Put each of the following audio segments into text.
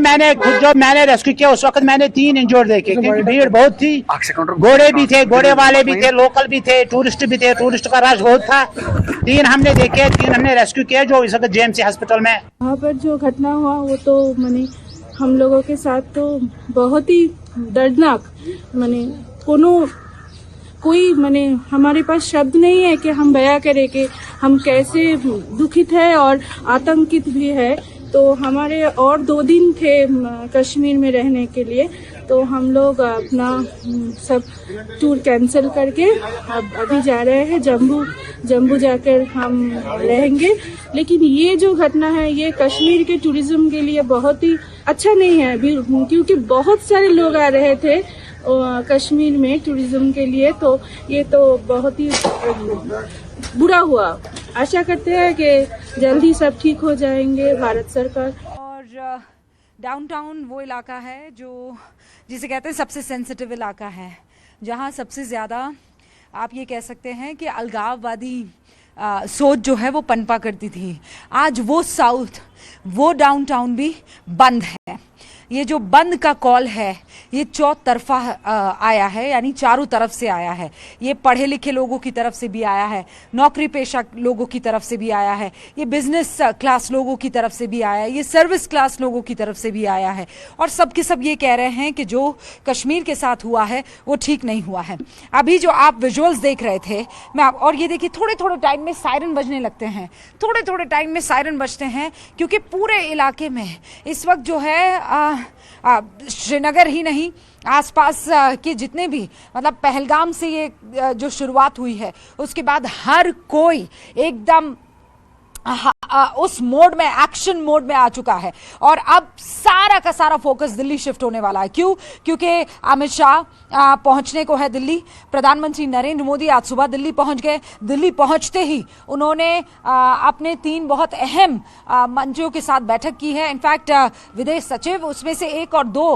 मैंने रेस्क्यू किया उस वक्त मैंने 3 इंजोर्ड देखे, क्योंकि भीड़ बहुत थी, घोड़े भी थे, घोड़े वाले भी थे, लोकल भी थे, टूरिस्ट भी थे, टूरिस्ट का रश बहुत था। 3 हमने देखे, 3 हमने रेस्क्यू किया जो इस वक्त जेएमसी हॉस्पिटल में। वहाँ पर जो घटना हुआ वो तो माने हम लोगों के साथ तो बहुत ही दर्दनाक, माने कोई माने हमारे पास शब्द नहीं है कि हम बयां करें कि हम कैसे दुखित है और आतंकित भी है। तो हमारे और 2 दिन थे कश्मीर में रहने के लिए, तो हम लोग अपना सब टूर कैंसिल करके अब अभी जा रहे हैं जम्मू जाकर हम रहेंगे। लेकिन ये जो घटना है ये कश्मीर के टूरिज्म के लिए बहुत ही अच्छा नहीं है अभी, क्योंकि बहुत सारे लोग आ रहे थे कश्मीर में टूरिज्म के लिए, तो ये तो बहुत ही बुरा हुआ। आशा करते हैं कि जल्दी सब ठीक हो जाएंगे भारत सरकार। और डाउनटाउन वो इलाका है जो जिसे कहते हैं सबसे सेंसिटिव इलाका है, जहां सबसे ज़्यादा आप ये कह सकते हैं कि अलगाववादी सोच जो है वो पनपा करती थी। आज वो साउथ, वो डाउनटाउन भी बंद है। ये जो बंद का कॉल है ये चौतरफा आया है, यानी चारों तरफ से आया है। ये पढ़े लिखे लोगों की तरफ से भी आया है, नौकरी पेशा लोगों की तरफ से भी आया है, ये बिजनेस क्लास लोगों की तरफ से भी आया है, ये सर्विस क्लास लोगों की तरफ से भी आया है। और सब के सब ये कह रहे हैं कि जो कश्मीर के साथ हुआ है वो ठीक नहीं हुआ है। अभी जो आप विजुअल्स देख रहे थे और ये देखिए थोड़े थोड़े टाइम में सायरन बजने लगते हैं, थोड़े थोड़े टाइम में सायरन बजते हैं, क्योंकि पूरे इलाके में इस वक्त जो है श्रीनगर ही नहीं, आसपास के जितने भी, मतलब पहलगाम से ये जो शुरुआत हुई है उसके बाद हर कोई एकदम उस मोड में, एक्शन मोड में आ चुका है। और अब सारा का सारा फोकस दिल्ली शिफ्ट होने वाला है। क्यों? क्योंकि अमित शाह पहुंचने को है दिल्ली। प्रधानमंत्री नरेंद्र मोदी आज सुबह दिल्ली पहुंच गए। दिल्ली पहुंचते ही उन्होंने अपने 3 बहुत अहम मंत्रियों के साथ बैठक की है। इनफैक्ट विदेश सचिव उसमें से 1 और 2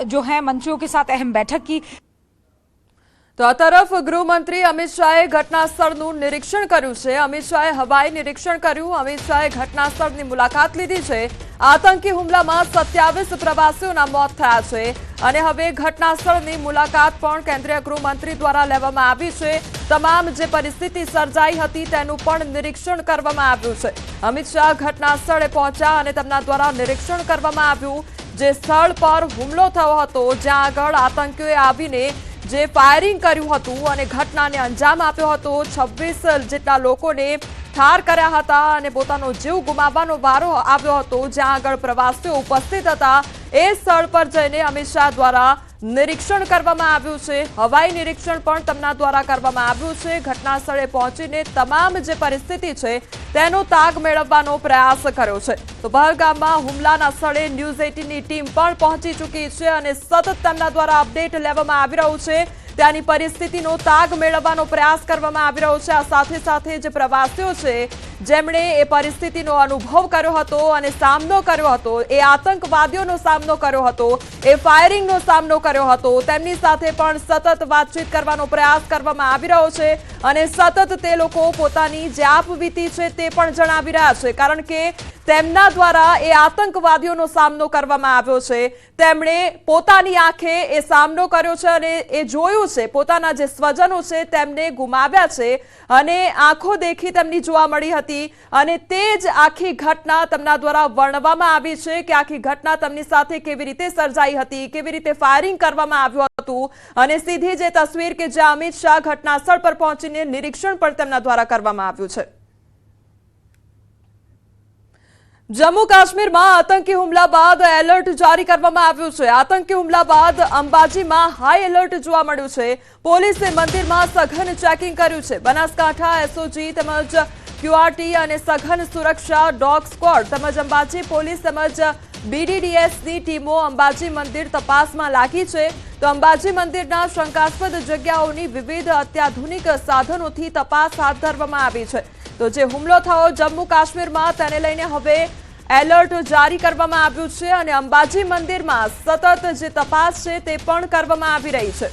जो है मंत्रियों के साथ अहम बैठक की। तो आ तरफ गृहमंत्री अमित शाहे घटनास्थळનું નિરીક્ષણ કર્યું છે। અમિત શાહે હવાઈ નિરીક્ષણ કર્યું। અમિત શાહે ઘટનાસ્થળની મુલાકાત લીધી છે। આતંકી હુમલામાં 27 પ્રવાસીઓના મોત થયા છે અને હવે ઘટનાસ્થળની મુલાકાત પણ કેન્દ્રીય ગૃહમંત્રી દ્વારા લેવામાં આવી છે। તમામ જે પરિસ્થિતિ સર્જાઈ હતી તેનું પણ નિરીક્ષણ કરવામાં આવ્યું છે। અમિત શાહ ઘટનાસ્થળે પહોંચ્યા અને તેમના દ્વારા નિરીક્ષણ કરવામાં આવ્યું। જે સ્થળ પર હુમલો થયો હતો, જ્યાં આગળ આતંકીઓએ આવીને જે ફાયરિંગ કર્યું હતું અને ઘટનાને અંજામ આપ્યો હતો, 26 જેટલા લોકોને ઠાર કર્યા હતા અને પોતાનો જીવ ગુમાવવાનો વારો આવ્યો હતો, જ્યાં આગળ પ્રવાસીઓ ઉપસ્થિત હતા। એ સ્થળ પર જઈને અમિત શાહ દ્વારા નિરીક્ષણ કરવામાં આવ્યું છે। હવાઈ નિરીક્ષણ પણ તેમના દ્વારા કરવામાં આવ્યું છે। ઘટના સ્થળે પહોંચીને તમામ જે પરિસ્થિતિ છે તેનો તાગ મેળવવાનો પ્રયાસ કર્યો છે। તો પહલગામમાં હુમલાના સ્થળે ન્યૂઝ 18 ની ટીમ પણ પહોંચી ચૂકી છે અને સતત તેમના દ્વારા અપડેટ લેવામાં આવી રહ્યું છે। ત્યાંની પરિસ્થિતિનો તાગ મેળવવાનો પ્રયાસ કરવામાં આવી રહ્યો છે। આ સાથે સાથે જે પ્રવાસીઓ છે જેમણે એ પરિસ્થિતિનો અનુભવ કર્યો હતો અને સામનો કર્યો હતો, એ આતંકવાદીઓનો સામનો કર્યો હતો, એ ફાયરિંગનો સામનો કર્યો હતો, તેમની સાથે પણ સતત વાતચીત કરવાનો પ્રયાસ કરવામાં આવી રહ્યો છે અને સતત તે લોકો પોતાની જે આપવીતી છે તે પણ જણાવી રહ્યા છે। કારણ કે તેમના દ્વારા એ આતંકવાદીઓનો સામનો કરવામાં આવ્યો છે। તેમણે પોતાની આંખે એ સામનો કર્યો છે અને એ જોયું છે, પોતાના જે સ્વજનો છે તેમને ગુમાવ્યા છે અને આંખો દેખી તેમની જોવા મળી હતી અને તે જ આખી ઘટના તેમના દ્વારા વર્ણવવામાં આવી છે કે આખી ઘટના તેમની સાથે કેવી રીતે સર્જાઈ હતી, કેવી રીતે ફાયરિંગ કરવામાં આવ્યું હતું અને સીધી જે તસવીર કે જ્યાં અમિત શાહ ઘટનાસ્થળ પર પહોંચીને નિરીક્ષણ પણ તેમના દ્વારા કરવામાં આવ્યું છે। जम्मू काश्मीर में आतंकी हुमला बाद एलर्ट जारी करवामां आव्युं छे। आतंकी हुमला बाद अंबाजी में हाई एलर्ट जोवा मळ्युं छे। पोलीसे मंदिर में सघन चेकिंग कर्युं छे। बनासकांठा एसओजी तेमज क्यूआरटी अने सघन सुरक्षा डॉग स्क्वॉड तेमज अंबाजी पोलीस तेमज बीडीडीएस नी टीमो अंबाजी मंदिर तपास में लागी छे। तो अंबाजी मंदिरना शंकास्पद जग्याओनी विविध अत्याधुनिक साधनोथी तपास हाथ धरवामां आवी छे। तो जे हुमलो थयो जम्मू काश्मीर में तेने लईने हवे एलर्ट जारी करवामां आव्युं छे अने अंबाजी मंदिर में सतत जे तपास छे ते पण करवामां आवी रही छे।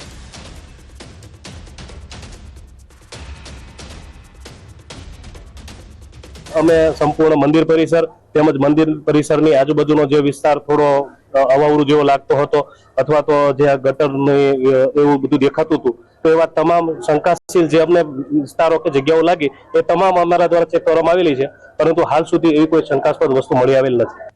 अमे संपूर्ण मंदिर परिसर तेमज मंदिर परिसरनी आजुबाजुनो जे विस्तार थोड़ो અવાવરું જેવો લાગતો હતો અથવા તો જે આ ગટર એવું બધું દેખાતું હતું, તો એવા તમામ શંકાશીલ જે અમને વિસ્તારો કે જગ્યાઓ લાગી એ તમામ અમારા દ્વારા ચેક કરવામાં આવેલી છે, પરંતુ હાલ સુધી એવી કોઈ શંકાસ્પદ વસ્તુ મળી આવેલ નથી.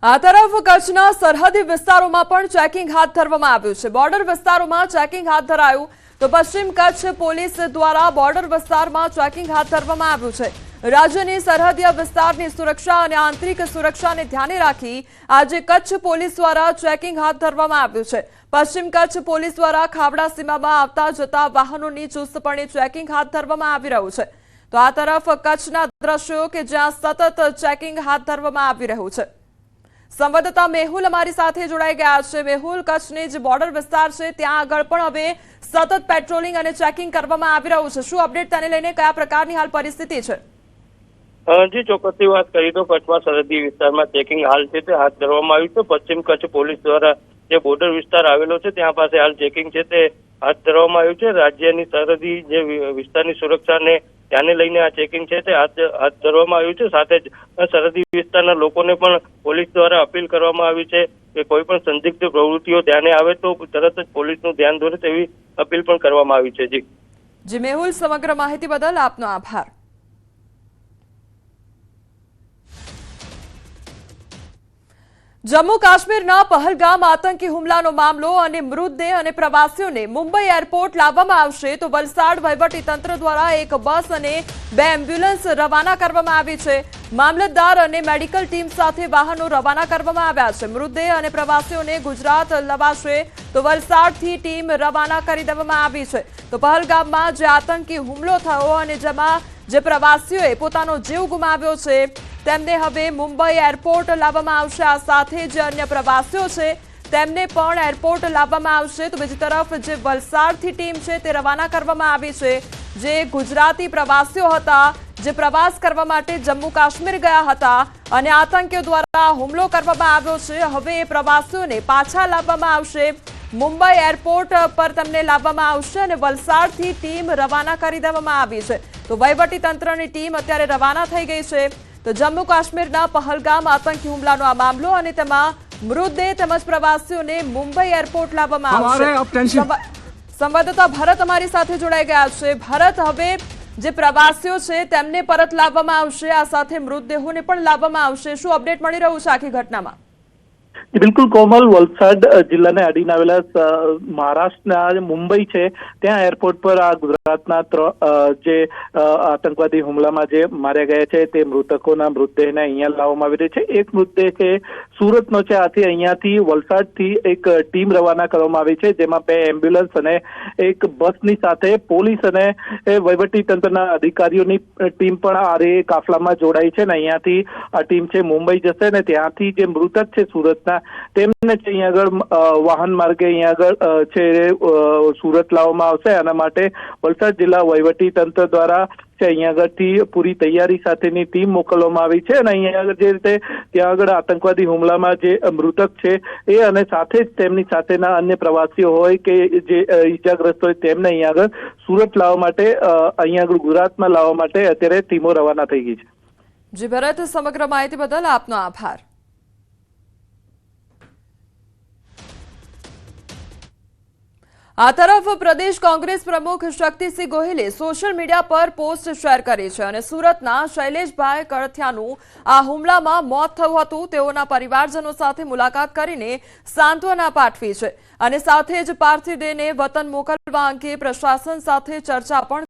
આ તરફ કચ્છના સરહદી વિસ્તારોમાં પણ ચેકિંગ હાથ ધરવામાં આવ્યું છે. બોર્ડર વિસ્તારોમાં ચેકિંગ હાથ ધરાયું તો પશ્ચિમ કચ્છ પોલીસ દ્વારા બોર્ડર વિસ્તારમાં ચેકિંગ હાથ ધરવામાં આવ્યું છે. રાજ્યની સરહદીય વિસ્તારની સુરક્ષા અને આંતરિક સુરક્ષાને ધ્યાને રાખી આજે કચ્છ પોલીસ દ્વારા ચેકિંગ હાથ ધરવામાં આવ્યું છે. પશ્ચિમ કચ્છ પોલીસ દ્વારા ખાવડા સીમામાં આવતા જતા વાહનોની ચુસ્તપણે ચેકિંગ હાથ ધરવામાં આવી રહ્યું છે. તો આ તરફ કચ્છના દ્રશ્યો કે જ્યાં સતત ચેકિંગ હાથ ધરવામાં આવી રહ્યું છે. સંવાદદાતા મેહુલ અમારી સાથે જોડાઈ ગયા છે. મેહુલ, કચ્છની જે બોર્ડર વિસ્તાર છે ત્યાં આગળ પણ હવે સતત પેટ્રોલિંગ અને ચેકિંગ કરવામાં આવી રહ્યું છે. શું અપડેટ તેને લઈને કયા પ્રકારની હાલ પરિસ્થિતિ છે? જી, ચોક્કસથી વાત કરીએ તો કચ્છમાં સરહદી વિસ્તારમાં ચેકિંગ હાલ છે તે હાથ ધરવામાં આવ્યું છે. પશ્ચિમ કચ્છ પોલીસ દ્વારા જે બોર્ડર વિસ્તાર આવેલો છે ત્યાં પાસે હાલ ચેકિંગ છે તે હાથ ધરવામાં આવ્યું છે. રાજ્યની સરહદી જે વિસ્તારની સુરક્ષાને ધ્યાને લઈને આ ચેકિંગ છે તે હાથ ધરવામાં આવ્યું છે. સાથે જ સરહદી વિસ્તારના લોકોને પણ પોલીસ દ્વારા અપીલ કરવામાં આવી છે કે કોઈ પણ સંદિગ્ધ પ્રવૃત્તિઓ ધ્યાને આવે તો તરત જ પોલીસનું ધ્યાન દોરે તેવી અપીલ પણ કરવામાં આવી છે. જી મેહુલ, સમગ્ર માહિતી બદલ આપનો આભાર. જમ્મુ કાશ્મીરના પહલગામ આતંકી હુમલાનો મામલો અને મૃતદેહ અને પ્રવાસીઓને મુંબઈ એરપોર્ટ લાવવામાં આવશે તો વલસાડ વહીવટીતંત્ર દ્વારા એક બસ અને 2 એમ્બ્યુલન્સ રવાના કરવામાં આવી છે. મામલતદાર અને મેડિકલ ટીમ સાથે વાહનો રવાના કરવામાં આવ્યા છે. મૃતદેહ અને પ્રવાસીઓને ગુજરાત લવાશે તો વલસાડથી ટીમ રવાના કરી દેવામાં આવી છે. તો પહલગામમાં જે આતંકી હુમલો થયો અને જેમાં જે પ્રવાસીઓએ પોતાનો જીવ ગુમાવ્યો છે તેમને હવે મુંબઈ એરપોર્ટ લાવવામાં આવશે. આ સાથે જે અન્ય પ્રવાસીઓ છે તેમને પણ એરપોર્ટ લાવવામાં આવશે. તો બીજી તરફ જે વલસાડથી ટીમ છે તે રવાના કરવામાં આવી છે. જે ગુજરાતી પ્રવાસીઓ હતા જે પ્રવાસ કરવા માટે જમ્મુ કાશ્મીર ગયા હતા અને આતંકીઓ દ્વારા હુમલો કરવામાં આવ્યો છે, હવે એ પ્રવાસીઓને પાછા લાવવામાં આવશે. મુંબઈ એરપોર્ટ પર તેમને લાવવામાં આવશે અને વલસાડથી ટીમ રવાના કરી દેવામાં આવી છે. તો વહીવટીતંત્રની ટીમ અત્યારે રવાના થઈ ગઈ છે. તો જમ્મુ કાશ્મીરના પહલગામ આતંકી હુમલાનો આ મામલો અને તેમાં મૃતદેહ તેમજ પ્રવાસીઓને મુંબઈ એરપોર્ટ લાવવામાં આવશે. સંવાદદાતા ભરત અમારી સાથે જોડાઈ ગયા છે. ભરત, હવે જે પ્રવાસીઓ છે તેમને પરત લાવવામાં આવશે, આ સાથે મૃતદેહોને પણ લાવવામાં આવશે. શું અપડેટ મળી રહ્યું છે આખી ઘટનામાં? બિલકુલ કોમલ, વલસાડ જિલ્લાને અડીને આવેલા મહારાષ્ટ્રના મુંબઈ છે ત્યાં એરપોર્ટ પર આ ગુજરાતના જે આતંકવાદી હુમલામાં જે માર્યા ગયા છે તે મૃતકોના મૃતદેહને અહીંયા લાવવામાં આવી રહ્યા છે. એક મૃતદેહ છે સુરતનો છે. આથી અહીંયાથી વલસાડથી એક ટીમ રવાના કરવામાં આવી છે જેમાં 2 એમ્બ્યુલન્સ અને એક બસની સાથે પોલીસ અને વહીવટીતંત્રના અધિકારીઓની ટીમ પણ આ કાફલામાં જોડાઈ છે. ને અહીંયાથી આ ટીમ છે મુંબઈ જશે ને ત્યાંથી જે મૃતક છે સુરતના તેમને અહીંયા આગળ વાહન માર્ગે અહીંયા આગળ છે સુરત લાવવામાં આવશે. આના માટે વલસાડ જિલ્લા વહીવટી તંત્ર દ્વારા છે અહીંયા આગળથી પૂરી તૈયારી સાથેની ટીમ મોકલવામાં આવી છે અને અહીંયા આગળ જે રીતે ત્યાં આગળ આતંકવાદી હુમલામાં જે મૃતક છે એ અને સાથે જ તેમની સાથેના અન્ય પ્રવાસીઓ હોય કે જે ઈજાગ્રસ્ત હોય તેમને અહીંયા આગળ સુરત લાવવા માટે અહીંયા આગળ ગુજરાતમાં લાવવા માટે અત્યારે ટીમો રવાના થઈ ગઈ છે. જી ભરત, સમગ્ર માહિતી બદલ આપનો આભાર. આ તરફ પ્રદેશ કોંગ્રેસ પ્રમુખ શક્તિસિંહ ગોહિલે સોશિયલ મીડિયા પર પોસ્ટ શેર કરી છે અને સુરતના શૈલેષભાઈ કળથિયાનું આ હુમલામાં મોત થયું હતું તેઓના પરિવારજનો સાથે મુલાકાત કરીને સાંત્વના પાઠવી છે અને સાથે જ પાર્થિવ દેહને વતન મોકલવા અંગે પ્રશાસન સાથે ચર્ચા પણ